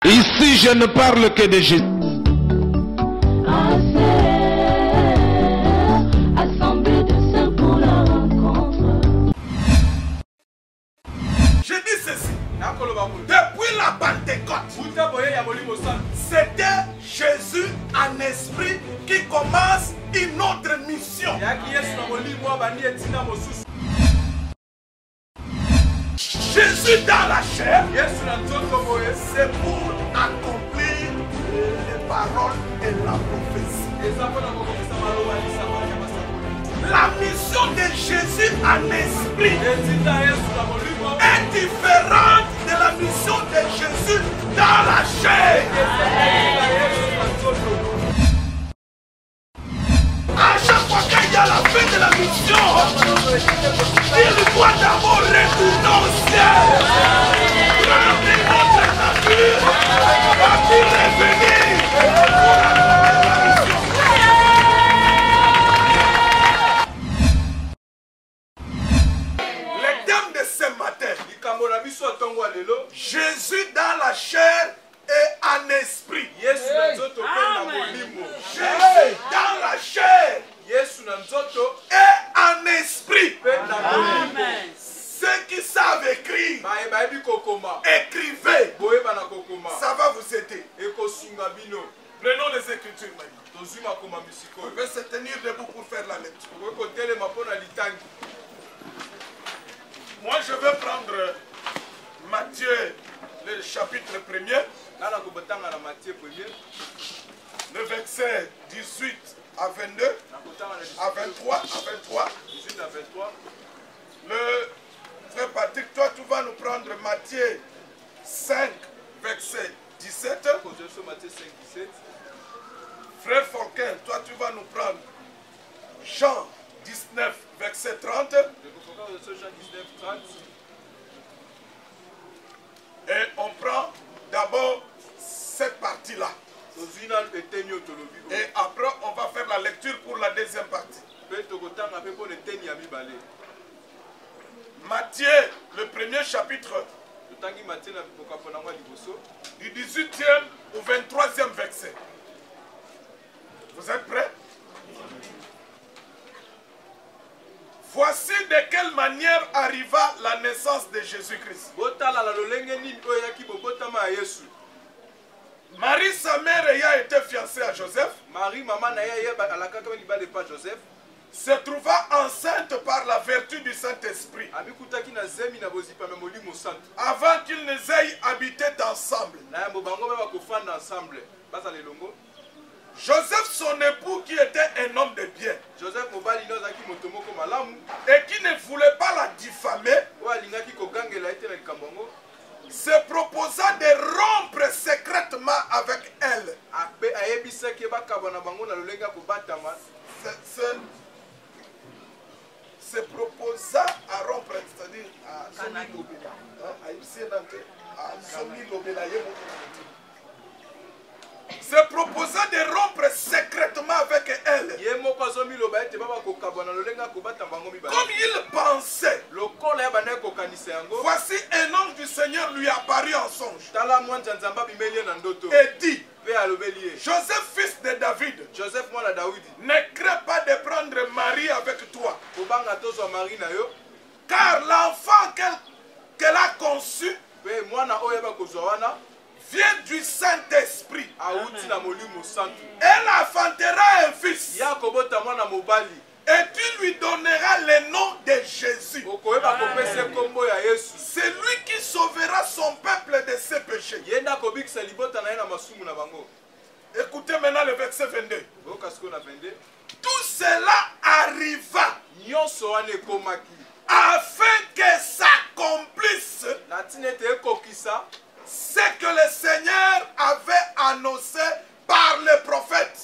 Ici, je ne parle que de Jésus. Assemblée de saints pour la rencontre. Je dis ceci. Depuis la Pentecôte, c'était Jésus en esprit qui commence une autre mission. Jésus dans la chair, c'est pour accomplir les paroles et la prophétie. La mission de Jésus en esprit est différente de la mission de Jésus dans la chair. À chaque fois qu'il y a la fin de la mission, il doit d'abord retourner au ciel, prendre notre nature, puis revenir pour accomplir la mission. Le thème de ce matin, Jésus dans la chair et en esprit. Jésus dans la chair et en esprit. Ceux qui savent écrire, écrivez. Ça va vous aider. Prenons les Écritures maintenant. On peut se tenir debout pour faire la lecture. Moi, je vais prendre Matthieu, le chapitre 1er, le verset 18 à 22, à 23, Le frère Patrick, toi, tu vas nous prendre Matthieu 5, verset 17. Frère Fonquin, toi, tu vas nous prendre Jean 19, verset 30. Et on prend d'abord cette partie-là. Et après, on va faire la lecture pour la deuxième partie. Matthieu, le premier chapitre, du 18e au 23e verset. Vous êtes prêts? Voici de quelle manière arriva la naissance de Jésus-Christ. Marie, sa mère, ayant été fiancée à Joseph, se trouva enceinte par la vertu du Saint-Esprit, avant qu'ils ne aient habité ensemble. Joseph, son époux, qui était un homme de bien, et qui ne voulait pas la diffamer, se proposa de rompre secrètement avec elle. Se proposa à rompre, c'est-à-dire à se proposa de rompre secrètement avec elle. Comme il pensait, voici un ange du Seigneur lui apparut en songe et dit: Joseph, fils de David, ne crains pas de prendre Marie avec toi, car l'enfant qu'elle a conçu vient du Saint-Esprit. Elle enfantera un fils, et tu lui donneras le nom de Jésus. C'est lui qui sauvera son peuple de ses péchés. Écoutez maintenant le verset 22. Tout cela arriva afin que s'accomplisse ce que le Seigneur avait annoncé par les prophètes.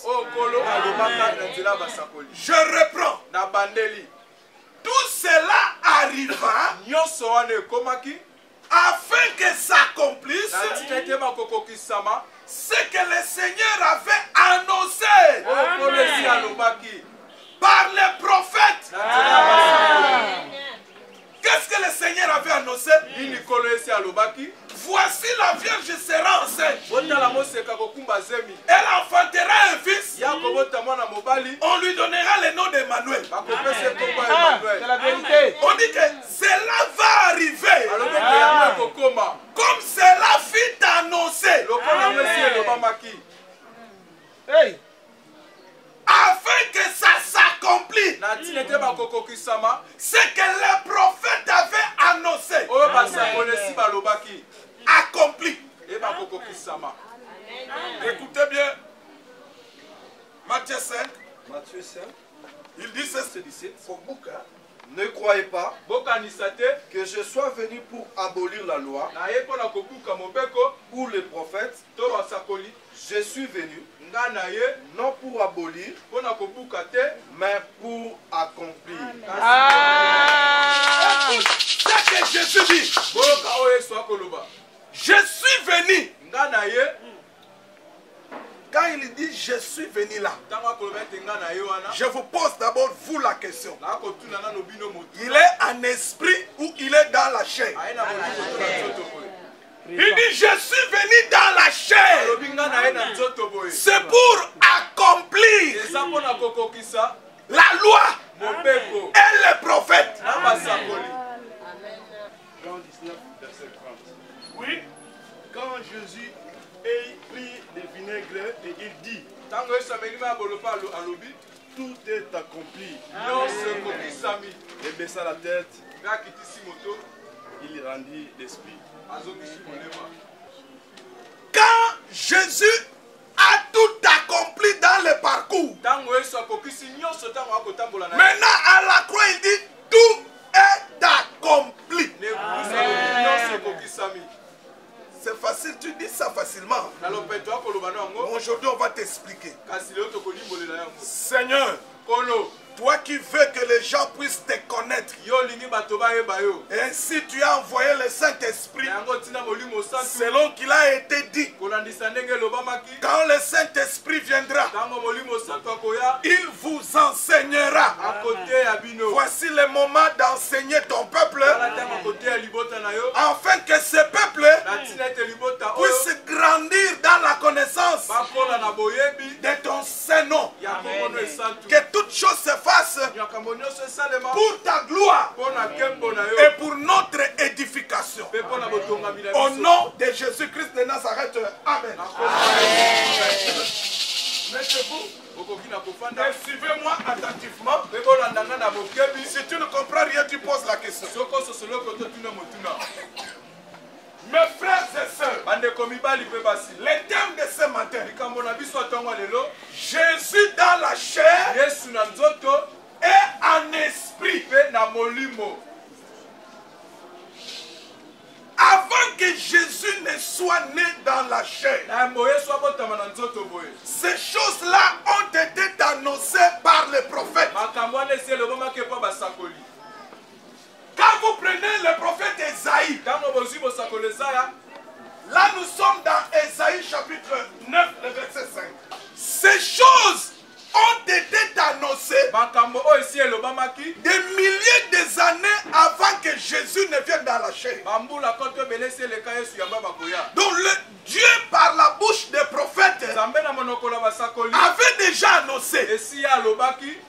Je reprends. Tout cela arriva afin que s'accomplisse ce que le Seigneur avait annoncé par les prophètes. Qu'est-ce que le Seigneur avait annoncé? Voici la Vierge sera enceinte Elle enfantera un fils. On lui donnera le nom d'Emmanuel. C'est la vérité. On dit que cela va arriver. Comme cela fut annoncé. Hey. Afin que ça s'accomplisse. Ce que les prophètes avaient annoncé. Accompli. Écoutez bien. Matthieu 5. Matthieu 5. Il dit ceci. Ne croyez pas que je sois venu pour abolir la loi ou les prophètes. Je suis venu non pour abolir, mais pour accomplir. C'est que Jésus dit. Je suis venu. Quand il dit je suis venu là, je vous pose d'abord vous la question. Il est en esprit ou il est dans la chair? Il dit je suis venu dans la chair. C'est pour accomplir la loi et les prophètes. Jean 19, verset 30. Oui. Quand Jésus ait pris le vinaigre et il dit, tout est accompli. Il baissa la tête, il rendit l'esprit. Quand Jésus a tout accompli dans le parcours, maintenant à la croix il dit tout est accompli. C'est facile, tu dis ça facilement. Aujourd'hui on va t'expliquer. Seigneur, toi qui veux que les gens puissent te connaître, et ainsi tu as envoyé le Saint-Esprit selon qu'il a été dit. Quand le Saint-Esprit viendra, il vous enseignera. Voici le moment d'enseigner ton peuple, afin que ce peuple puisse grandir dans la connaissance de ton Saint-Nom. Que toutes choses se fassent pour ta gloire et pour notre édification. Au nom de Jésus-Christ de Nazareth. Amen. Mettez-vous. Suivez-moi attentivement. Si tu ne comprends rien, tu poses la question. Mes frères et sœurs, le thème de ce matin, Jésus dans la chair et en esprit. Avant que Jésus ne soit né dans la chair, ces choses-là ont été annoncées par les prophètes. Quand vous prenez le prophète Esaïe, là nous sommes dans Esaïe chapitre 9, le verset 5. Ces choses ont été annoncées des milliers des années avant que Jésus ne vienne dans la chair. Donc Dieu par la bouche des prophètes avait déjà annoncé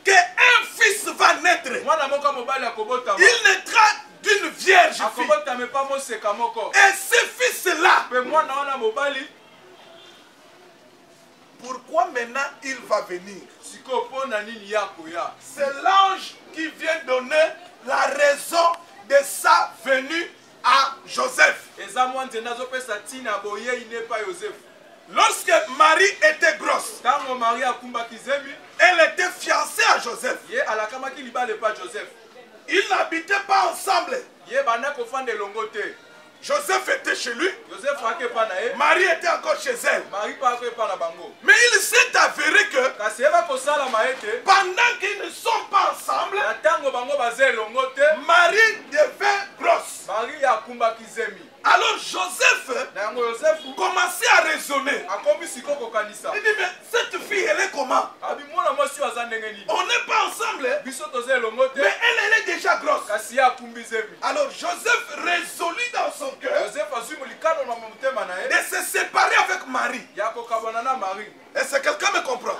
qu'un fils va naître. Il naîtra d'une vierge fille. Et ce fils-là, pourquoi maintenant il va venir? C'est l'ange qui vient donner la raison de sa venue à Joseph. Lorsque Marie était grosse, elle était fiancée à Joseph. Ils n'habitaient pas ensemble. Joseph était chez lui. Marie était encore chez elle. Mais il s'est avéré que pendant qu'ils ne sont pas ensemble, Marie devint grosse. Alors Joseph commençait à raisonner. Il dit mais cette fille elle est comment? On n'est pas ensemble. Mais elle est déjà grosse. Alors Joseph résolut dans son cœur de se séparer avec Marie. Est-ce que quelqu'un me comprend?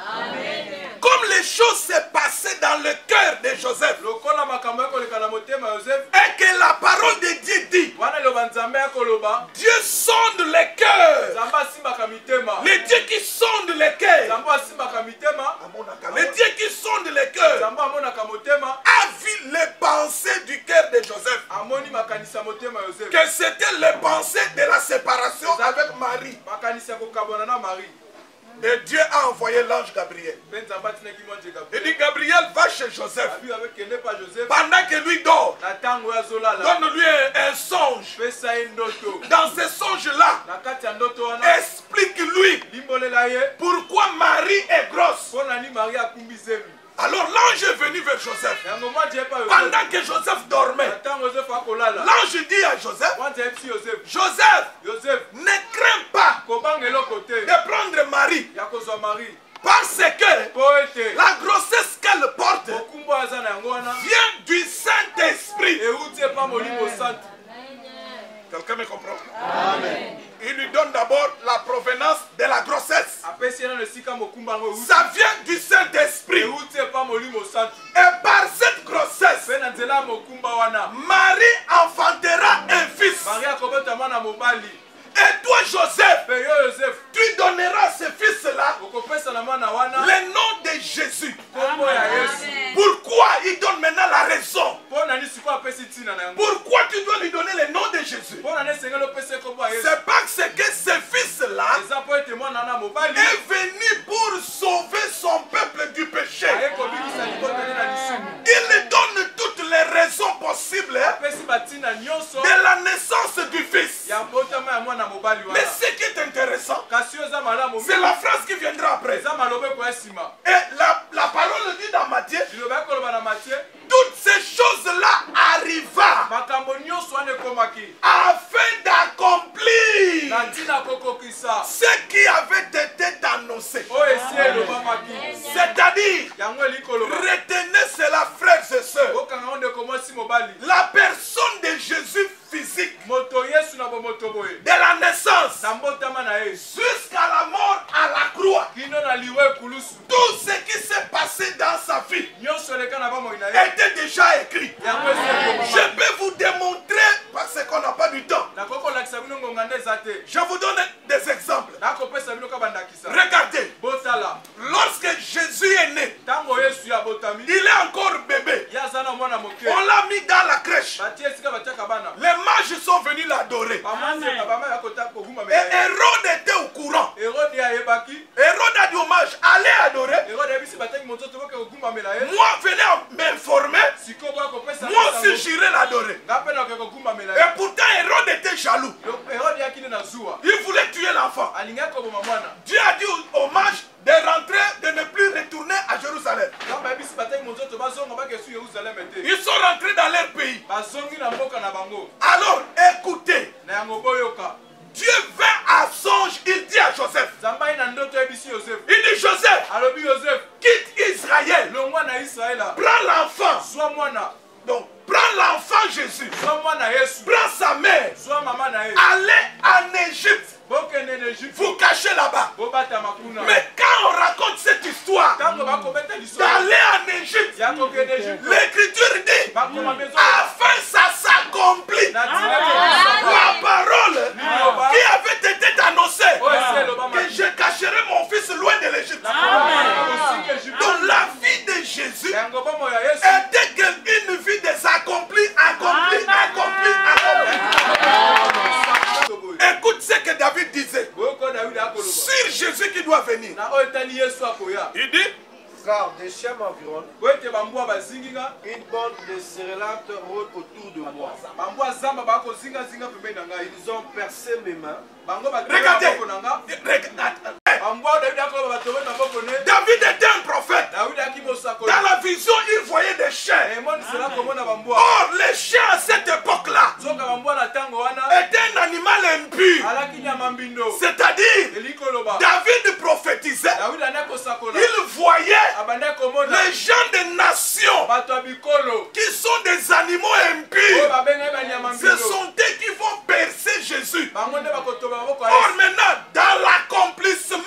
Comme les choses se passaient dans le cœur de Joseph, et que la parole de Dieu dit, Dieu sonde les cœurs. Les dieux qui sondent les cœurs, les dieux qui sondent les cœurs, a vu les pensées du cœur de Joseph, que c'était les pensées de la séparation avec Marie. Et Dieu a envoyé l'ange Gabriel. Il dit, Gabriel, va chez Joseph. Pendant que lui dort, donne-lui un songe. Dans ce songe-là, explique-lui pourquoi Marie est grosse. Alors l'ange est venu vers Joseph. Pendant que Joseph dormait, l'ange dit à Joseph, Joseph, ne crains pas de prendre Marie. Parce que la grossesse qu'elle porte vient du Saint-Esprit. Quelqu'un me comprend? Amen. Il lui donne d'abord la provenance de la grossesse. Ça vient du Saint-Esprit. Et par cette grossesse, Marie enfantera un fils. Et toi, Joseph, tu donneras ce fils-là le nom de Jésus. Pourquoi il donne maintenant la raison? Pourquoi tu dois lui donner le nom de Jésus? C'est parce que ce fils-là est venu pour sauver son peuple du péché. Il lui donne toutes les raisons possibles de la naissance du fils. Mais ce qui est intéressant, c'est la phrase qui viendra après. Et la parole dit dans Matthieu, toutes ces choses-là arriva afin d'accomplir ce qui avait été annoncé. C'est-à-dire, retenez cela, frères et sœurs, la personne de Jésus physique, de la naissance jusqu'à la mort à la croix, tout ce qui s'est passé dans sa vie était déjà écrit. Je peux vous démontrer parce qu'on n'a pas du temps. Je vous donne des exemples. Regardez, lorsque Jésus est né, il est encore bébé. On l'a mis dans la crèche. Les mages sont venus l'adorer. Et Hérode était au courant. Hérode a dit aux mages, allez adorer. Moi, venez m'informer. Moi aussi, j'irai l'adorer. Et pourtant, Hérode était jaloux. Il voulait tuer l'enfant. Dieu a dit aux mages de rentrer, de ne plus retourner à Jérusalem. Ils sont rentrés dans leur pays. Alors, écoutez. Dieu vint à songe, il dit à Joseph. Il dit, Joseph, quitte Israël. Prends l'enfant. Donc, prends l'enfant Jésus. Prends sa mère. Allez en Égypte. Vous cachez là-bas. Mais quand on raconte cette histoire d'aller en Égypte, l'Écriture dit afin ça s'accomplit la parole qui avait été annoncée que je cacherai mon fils loin de l'Égypte. Donc la vie de Jésus était une vie des accomplis. Écoute ce que David disait sur Jésus qui doit venir. Il dit, car des chiens m'environnent, une bande de céréales rôde autour de moi. Ils ont percé mes mains. Regardez. David était un prophète. Dans la vision, il voyait des chiens. Or, les chiens à cette époque-là étaient un animal impur. C'est-à-dire, David prophétisait. Il voyait les gens des nations qui sont des animaux impurs. Ce sont eux qui vont percer Jésus. Or maintenant, dans l'accomplissement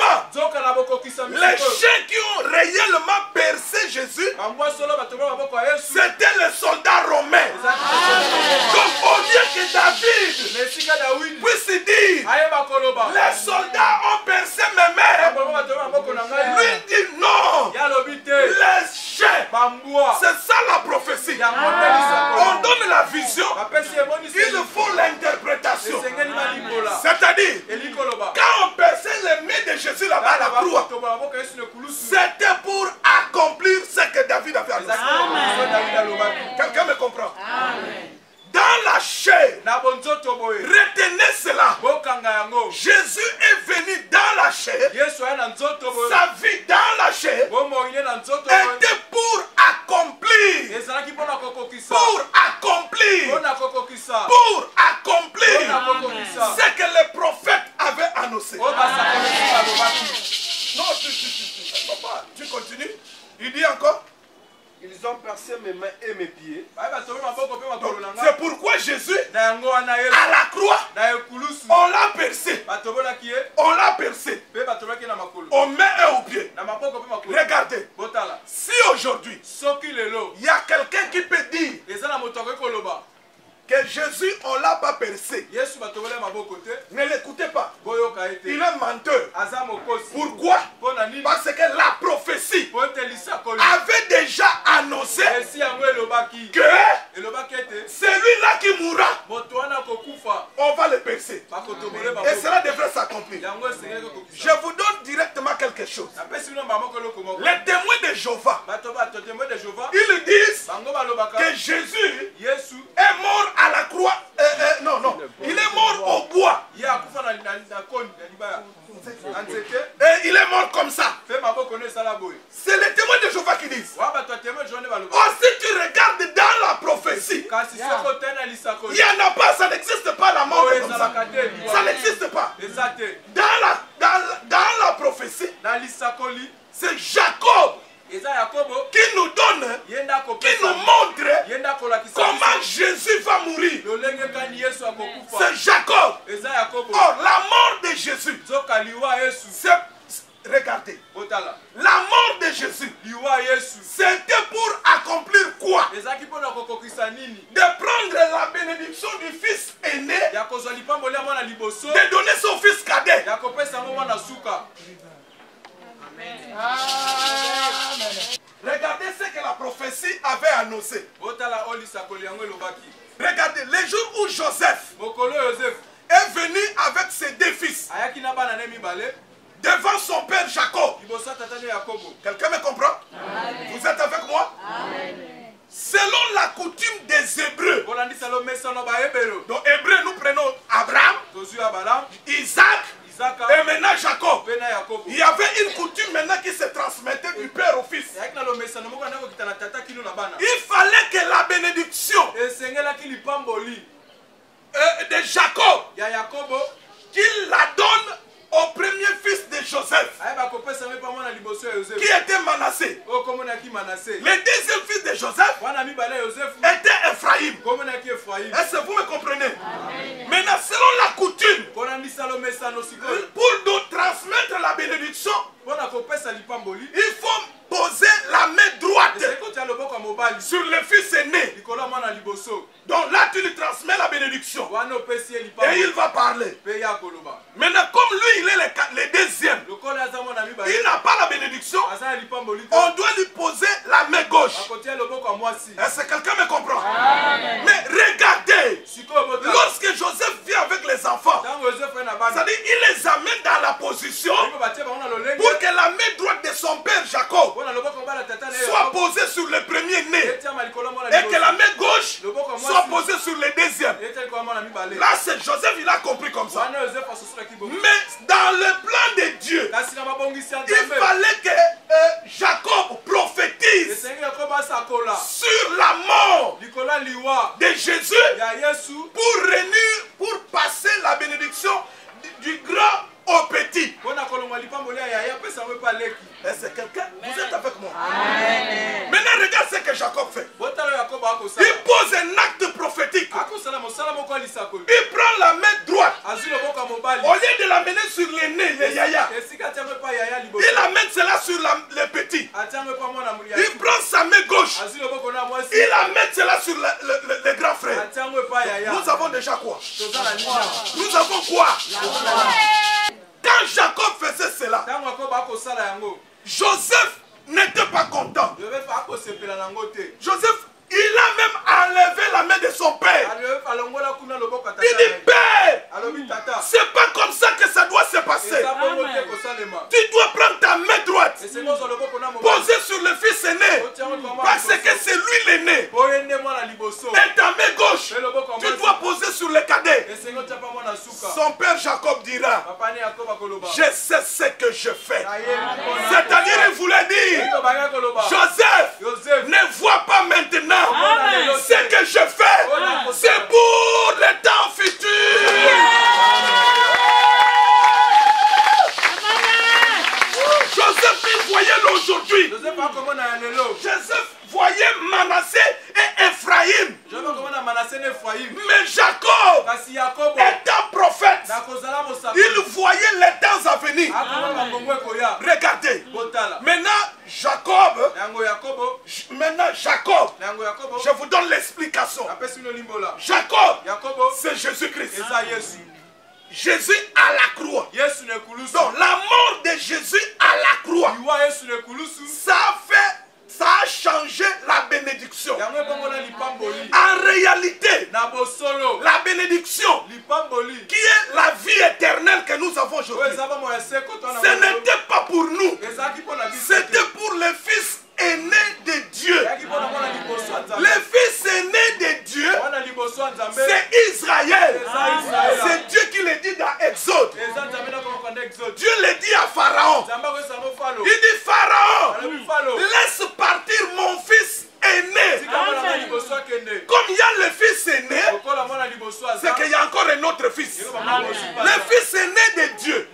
à la croix, c'était pour accomplir ce que David avait annoncé. Quelqu'un me comprend? Dans la chair, retenez cela. Jésus est venu dans la chair. Sa vie dans la chair était pour accomplir. Pour accomplir ce que les prophètes avaient annoncé. Non, tu continues. Il dit encore. Ils ont percé mes mains et mes pieds. C'est pourquoi Jésus, à la croix, on l'a percé. On l'a percé. Aux mains et aux pieds. Regardez. Si aujourd'hui, il y a quelqu'un qui peut dire que Jésus, on ne l'a pas percé, ne l'écoutez pas. Il est menteur. Pourquoi? Parce que la prophétie avait déjà annoncé que celui-là qui mourra, on va le percer. Et cela devrait s'accomplir. Je vous donne directement quelque chose. Les témoins de Jéhovah, ils disent que Jésus est mort à la croix. Non. Il est mort au bois. Et il est mort comme ça. C'est les témoins de Jéhovah qui disent. Aussi tu regardes dans la prophétie, il n'y en a pas, ça n'existe pas la mort comme ça. Ça n'existe pas. Dans la prophétie, c'est Jacob qui nous donne, qui nous montre comment Jésus va mourir. C'est Jacob. Or, la mort de Jésus, regardez, la mort de Jésus, c'était pour accomplir quoi? De prendre la bénédiction du fils aîné, de donner son fils cadet. Regardez ce que la prophétie avait annoncé. Regardez, les jours où Joseph est venu avec ses deux fils devant son père Jacob. Quelqu'un me comprend? Vous êtes avec moi? Selon la coutume des Hébreux, donc Hébreux, nous prenons Abraham, Isaac, et maintenant Jacob. Il y avait une coutume maintenant qui se transmettait du père au fils. Il fallait que la bénédiction de Jacob, qu'il la donne au premier fils de Joseph, qui était Manassé. Le deuxième fils de Joseph était Ephraïm. Est-ce que vous me comprenez? Maintenant, selon la coutume, pour nous transmettre la bénédiction, il faut poser la main droite sur le fils aîné. Donc là, tu lui transmets la bénédiction. Et il va parler. Maintenant, comme lui, il est le deuxième, il n'a pas la bénédiction, on doit lui poser la main gauche. Est-ce que quelqu'un me comprend? Mais regardez, lorsque Joseph vient avec les enfants, c'est-à-dire il les amène dans la position pour que la main droite de son père Jacob soit posée sur le premier né et que la main gauche soit posée sur le deuxième. Là, c'est Joseph, il a compris comme ça. Mais dans le plan de Dieu, il fallait que Jacob prophétise sur la mort de Jésus pour passer la bénédiction du grand au petit. Est-ce que quelqu'un, vous êtes avec moi? Maintenant, regarde ce que Jacob fait. Il pose un acte prophétique. Il prend la main droite. Au lieu de l'amener sur le nez, le yaya, il amène cela sur le petit. Il prend sa main gauche. Il amène cela sur le grand frère. Nous avons déjà quoi? Nous avons quoi? Quand Jacob faisait cela, Joseph n'était pas content. Joseph, il a même enlevé la main de son père. Il dit, Père, C'est pas comme ça que ça doit se passer. Tu dois prendre ta main droite, poser sur le fils aîné, parce que c'est lui l'aîné. Et ta main gauche, tu dois poser sur le cadet. Son père Jacob dira, je sais ce que je fais. C'est-à-dire, il voulait dire, Joseph, ne vois pas maintenant ce que je fais. C'est pour le temps futur. Joseph, il voyait l'aujourd'hui. Joseph voyait Manassé et Ephraïm. Mais Jacob, étant prophète, il voyait les temps à venir. Regardez. Maintenant Jacob, je vous donne l'explication. Jacob, c'est Jésus-Christ. Jésus à la croix. Donc la mort de Jésus à la croix, ça a changé la bénédiction. En réalité, la bénédiction qui est la vie éternelle que nous avons aujourd'hui, ce n'était pas pour nous, c'était pour le Fils aîné de Dieu. Le Fils aîné de Dieu, c'est Israël. C'est Dieu qui le dit dans Exode. Dieu le dit à Pharaon. Il dit, Pharaon, laisse partir mon fils aîné. Comme il y a le fils aîné, c'est qu'il y a encore un autre fils. Le fils aîné de Dieu,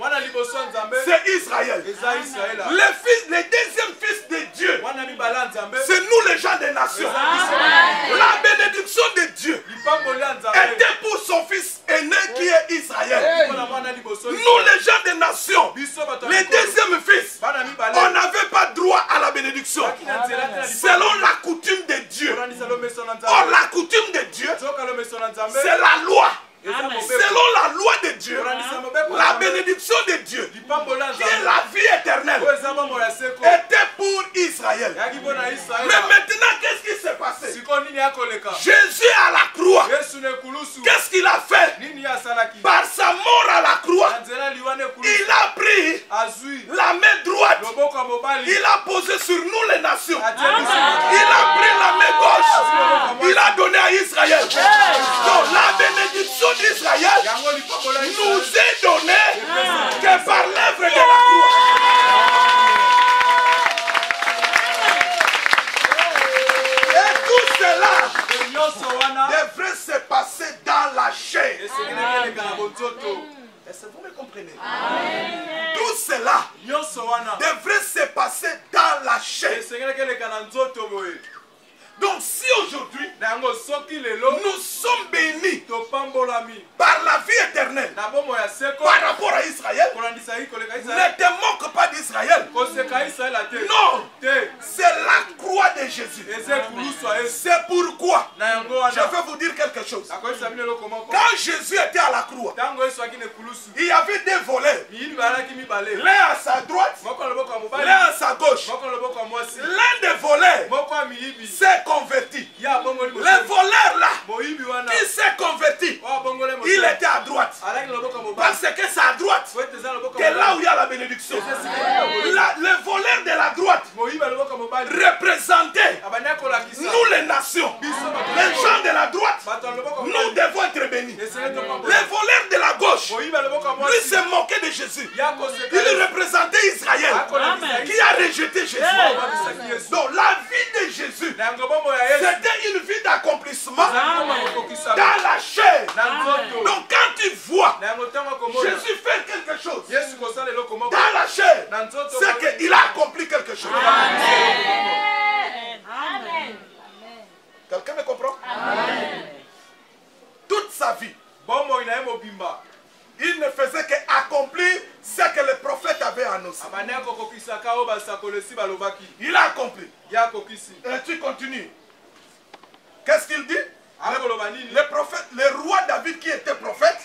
c'est Israël. Le deuxième fils de Dieu, c'est nous les gens des nations. La bénédiction de Dieu était pour son fils aîné qui est Israël. Nous les gens des nations, le deuxième fils, on n'avait pas droit à la bénédiction selon la coutume de Dieu. Or la coutume de Dieu, c'est la loi. Selon la loi de Dieu, la bénédiction de Dieu, qui est la vie éternelle, était pour Israël. Mais maintenant, qu'est-ce qui s'est passé? Jésus à la croix, qu'est-ce qu'il a fait? Par sa mort à la croix, il a pris la main droite, il a posé sur nous les nations, il a pris la main gauche, il a donné à Israël. Donc la bénédiction d'Israël nous est donnée que par l'œuvre de la croix. Et tout cela devrait se passer dans la chair. Est-ce que vous me comprenez? Tout cela devrait se passer dans la chair. Donc si aujourd'hui nous sommes bénis par la vie éternelle par rapport à Israël, ne te moque pas d'Israël. Non, c'est la croix de Jésus. C'est pourquoi je vais vous dire quelque chose. Quand Jésus était à la croix, il y avait des voleurs, l'un à sa droite, l'un à sa gauche. L'un des voleurs s'est converti. Le voleur là qui s'est converti, il était à droite. Parce que c'est à droite que là où il y a la bénédiction. Le voleur de la droite représentait nous les nations. Les gens de la droite, nous devons être bénis. Le voleur de la gauche, lui se moquait de Jésus. Il représentait Israël qui a rejeté Jésus. Donc la vie de Jésus, c'était une vie d'accomplissement dans la chair. Donc quand tu vois Jésus faire quelque chose dans la chair, c'est qu'il a accompli quelque chose. Amen. Quelqu'un me comprend? Toute sa vie, il ne faisait qu'accomplir ce que le prophète avait annoncé. Il a accompli. Et tu continues. Qu'est-ce qu'il dit? Le prophète, le roi David qui était prophète,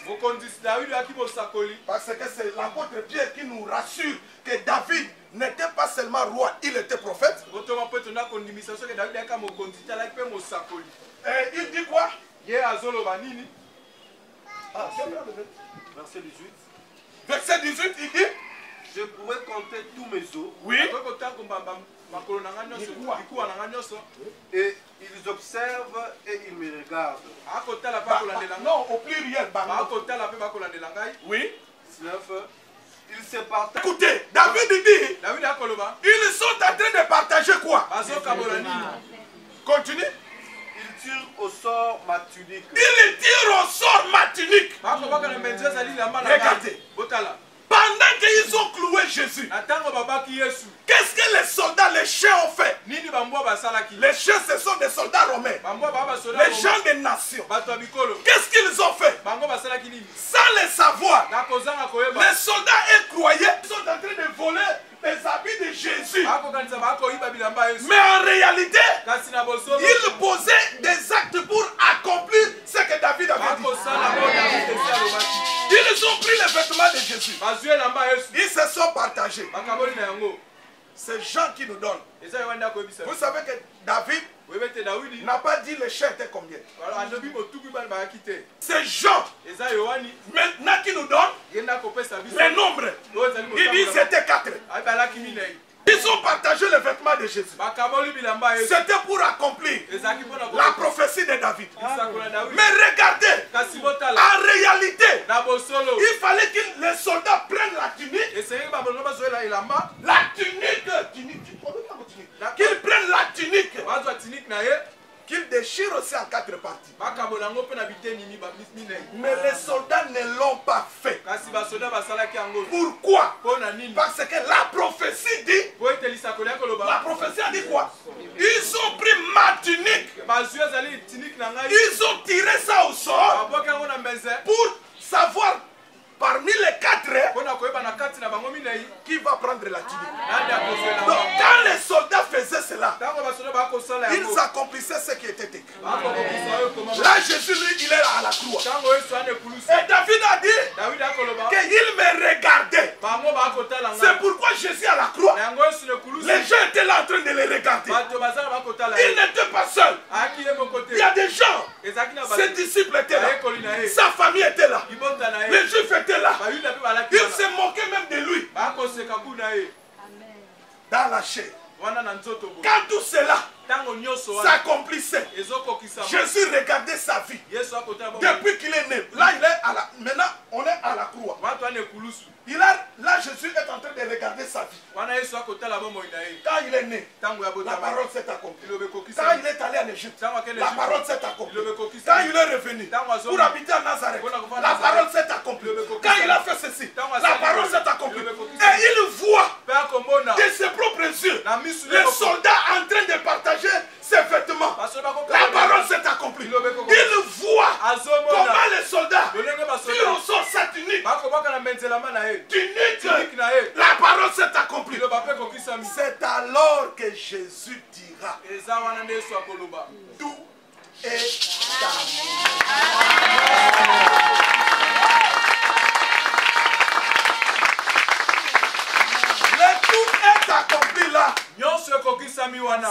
parce que c'est l'apôtre Pierre qui nous rassure que David n'était pas seulement roi, il était prophète. Et il dit quoi? Ah, c'est vrai. verset 18. Verset 18, il dit, je pourrais compter tous mes os. oui, et ils observent et ils me regardent. non, au pluriel, oui. 19. Ils se partagent. Écoutez, David dit, ils sont en train de partager quoi? Continue. Ils tirent au sort ma tunique. Ils tirent au sort ma tunique. Regardez. Pendant qu'ils ont cloué Jésus, qu'est-ce que les soldats, les chiens ont fait? Les chiens, ce sont des soldats romains. Les gens des nations. Qu'est-ce qu'ils ont fait? Sans le savoir, les soldats et croyaient qu'ils sont en train de voler les habits de Jésus. Mais en réalité, ils posaient des actes pour accomplir ce que David avait dit. Ils ont pris les vêtements de Jésus. Ils se sont partagés. C'est Jean qui nous donne. Vous savez que David n'a pas dit les chiens étaient combien. C'est Jean maintenant qui nous donne les nombres. Il dit c'était 4. Ils ont partagé les vêtements de Jésus. C'était pour accomplir la prophétie de David. Mais regardez, en réalité, il fallait que les soldats prennent la tunique. Qu'ils prennent la tunique. Qu'ils déchirent aussi en 4 parties. Mais les soldats ne l'ont pas fait. Pourquoi? Parce que la prophétie dit, la prophétie a dit quoi? Ils ont pris ma tunique. Ils ont tiré ça au sort pour savoir parmi les 4 qui va prendre la tunique. Donc quand les soldats faisaient cela, ils accomplissaient ce qui était écrit. Là Jésus lui il est à la croix. Et David a dit qu'il me regardait. C'est pourquoi Jésus à la croix, les gens étaient là en train de les regarder. Il n'était pas seul. Il y a des gens, ses disciples étaient là, sa famille était là, les Juifs étaient là. Ils se moquaient même de lui. Dans la chair. Quand tout cela s'accomplissait, Jésus regardait sa vie. Depuis qu'il est né. Là, il est à la... Maintenant, on est à la croix. Là, Jésus est en train de regarder sa vie. Quand il est né, la parole s'est accomplie. Quand il est allé en Égypte, la parole s'est accomplie. Quand il est revenu pour habiter à Nazareth, la parole s'est accomplie. Quand il a fait ceci, la parole s'est accomplie. Et il voit de ses propres yeux les soldats en train de partager ses vêtements. La parole s'est accomplie. Il voit comment les soldats tirent au sort sa tunique. La parole s'est accomplie. C'est alors que Jésus dira tout est le tout est accompli là.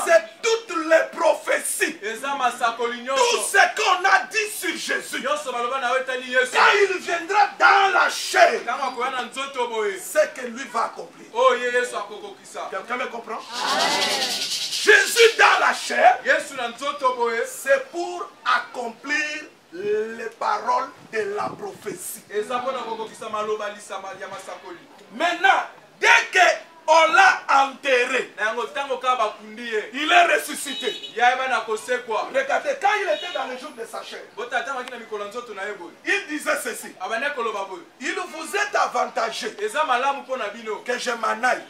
C'est toutes les prophéties. Tout ce qu'on a dit sur Jésus. Quand il viendra dans la chair, c'est que lui va accomplir. Quelqu'un me comprend? Jésus dans la chair, c'est pour accomplir les paroles de la prophétie. Maintenant, dès que on l'a enterré, il est ressuscité. Regardez, quand il était dans le jour de sa chair, il disait ceci: il vous est avantageux que je m'en aille.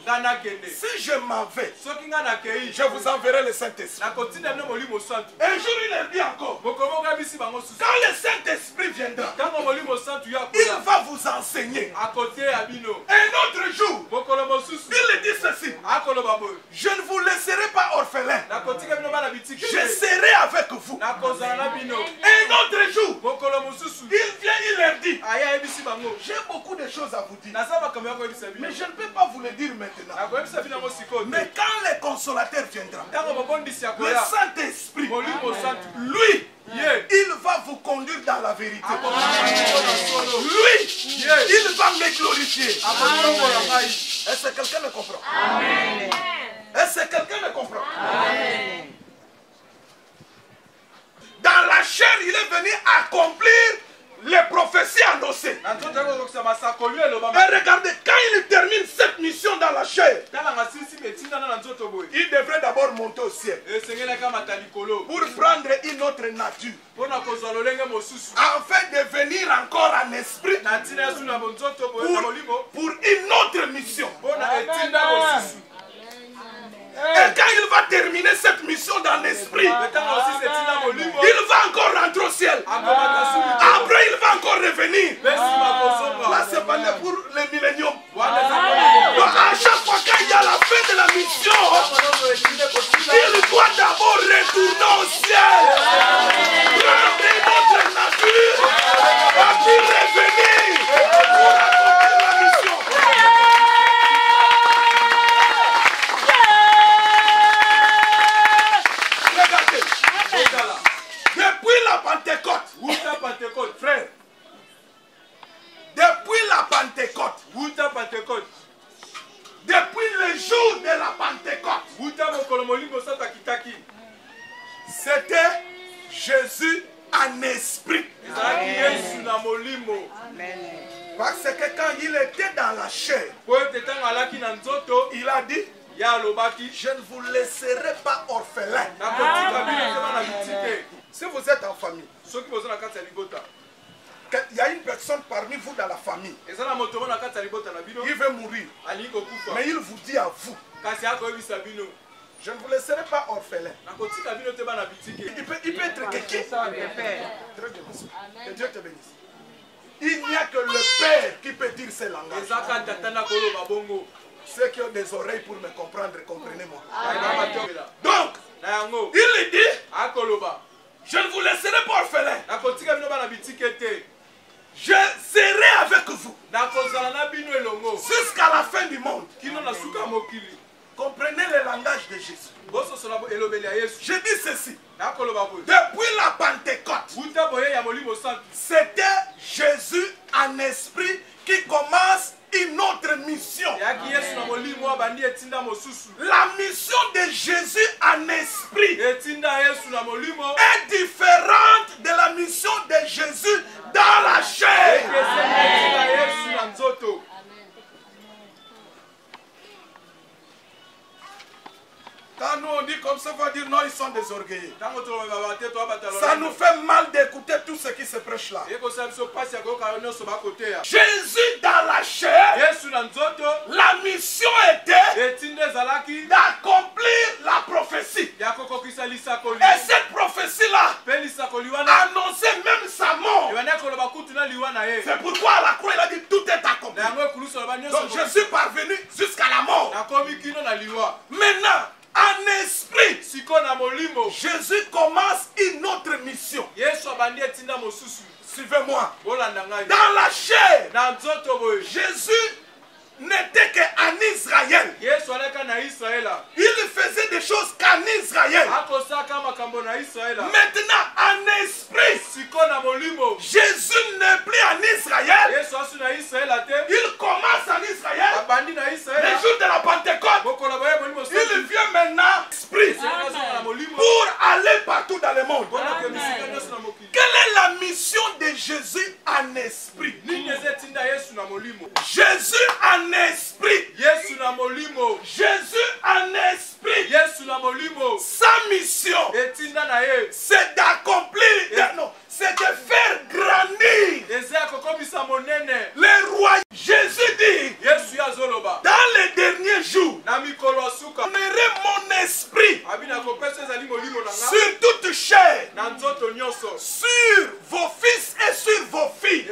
Si je m'en vais, je vous enverrai le Saint-Esprit. Un jour il est dit encore, quand le Saint-Esprit viendra, il va vous enseigner. Un autre jour, il dit ceci: je ne vous laisserai pas orphelin, je serai avec vous. Un autre jour, il vient, il leur dit: J'ai beaucoup de choses à vous dire. Mais je ne peux pas vous le dire maintenant. Mais quand le consolateur viendra, le Saint-Esprit, lui, il va vous conduire dans la vérité. Lui, il va me glorifier. Est-ce que quelqu'un me comprend? Amen. Est-ce que quelqu'un me comprend? Amen. Dans la chair, il est venu accomplir les prophéties annoncées. Et regardez, quand il termine cette mission dans la chair, il devrait d'abord monter au ciel pour prendre une autre nature, afin de venir encore en esprit pour une autre mission. Et quand il va terminer cette mission dans l'esprit, il va encore rentrer au ciel. Après, il va encore revenir. Là, c'est pas pour les milléniums. Donc, à chaque fois qu'il y a la fin de la mission, il doit d'abord retourner au ciel, prendre une autre nature, puis revenir pour accomplir la mission. Depuis la Pentecôte, frère. Depuis la Pentecôte. Depuis le jour de la Pentecôte. C'était Jésus en esprit. Parce que quand il était dans la chair, il a dit, je ne vous laisserai pas orphelin. Si vous êtes en famille, il y a une personne parmi vous dans la famille, il veut mourir, mais il vous dit à vous, je ne vous laisserai pas orphelin. Il peut être quelqu'un. Très bien. Que Dieu te bénisse. Il n'y a que le Père qui peut dire ces langages. Ceux qui ont des oreilles pour me comprendre, comprenez-moi. Donc, il dit, je ne vous laisserai pas orphelin. Je serai avec vous jusqu'à la fin du monde. Comprenez le langage de Jésus. Je dis ceci. Depuis la Pentecôte, c'était Jésus en esprit qui commence une autre mission. La mission de Jésus en esprit est différente de la mission de Jésus dans la chair. Quand nous on dit comme ça, on va dire non, ils sont des orgueilleux. Ça nous fait mal d'écouter tout ce qui se prêche là. Jésus dans la chair, la mission était d'accomplir la prophétie. Et cette prophétie-là annonçait même sa mort. C'est pourquoi à la croix il a dit tout est accompli. Donc je suis parvenu jusqu'à la mort. Maintenant, en esprit, Jésus commence une autre mission. Suivez-moi. Dans la chair, Jésus n'était qu'en Israël. Il faisait des choses qu'en Israël. Maintenant, en esprit, Jésus n'est plus en Israël. Il commence en Israël. Le jour de la Pentecôte, il vient maintenant esprit pour aller partout dans le monde. Quelle est la mission de Jésus en esprit? Jésus en esprit. Jésus en esprit. Sa mission, c'est d'accomplir, non, c'est de faire grandir les rois. Jésus dit, dans les derniers jours, je donnerai mon esprit sur toute chair, sur vos fils et sur vos filles.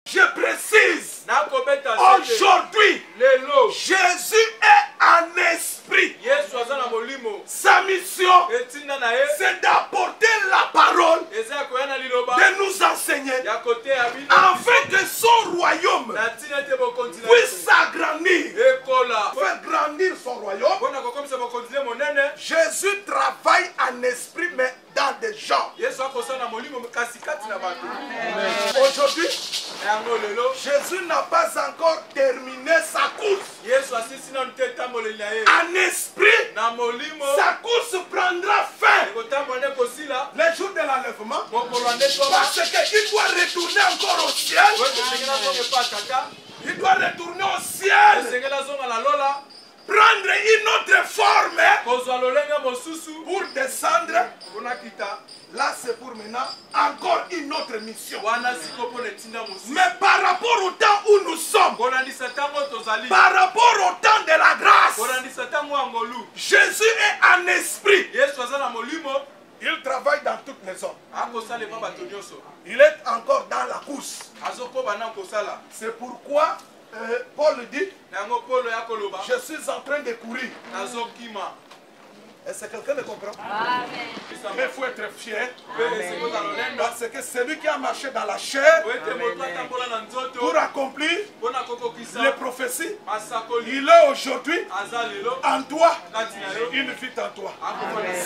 Je précise, aujourd'hui, Jésus est en esprit. Sa mission, c'est d'apporter la parole, de nous enseigner, afin que grandir, faire grandir son royaume, Jésus travaille en esprit, mais dans des gens. Aujourd'hui, Jésus n'a pas encore terminé sa course. En esprit, sa course prendra fin le jour de l'enlèvement, parce qu'il doit retourner encore au ciel. Il doit retourner au ciel, prendre une autre forme pour descendre. Là, c'est pour maintenant encore une autre mission. Mais par rapport au temps où nous sommes, par rapport au temps de la grâce, Jésus est en esprit. Il travaille dans toutes les zones. Il est encore dans la course. C'est pourquoi Paul dit, je suis en train de courir. Est-ce que quelqu'un le comprend? Mais il faut être fier. Parce que celui qui a marché dans la chair pour accomplir les prophéties, il est aujourd'hui en toi. Il vit en toi.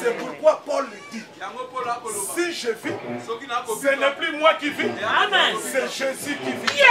C'est pourquoi Paul dit, si je vis, ce n'est plus moi qui vis, c'est Jésus qui vit.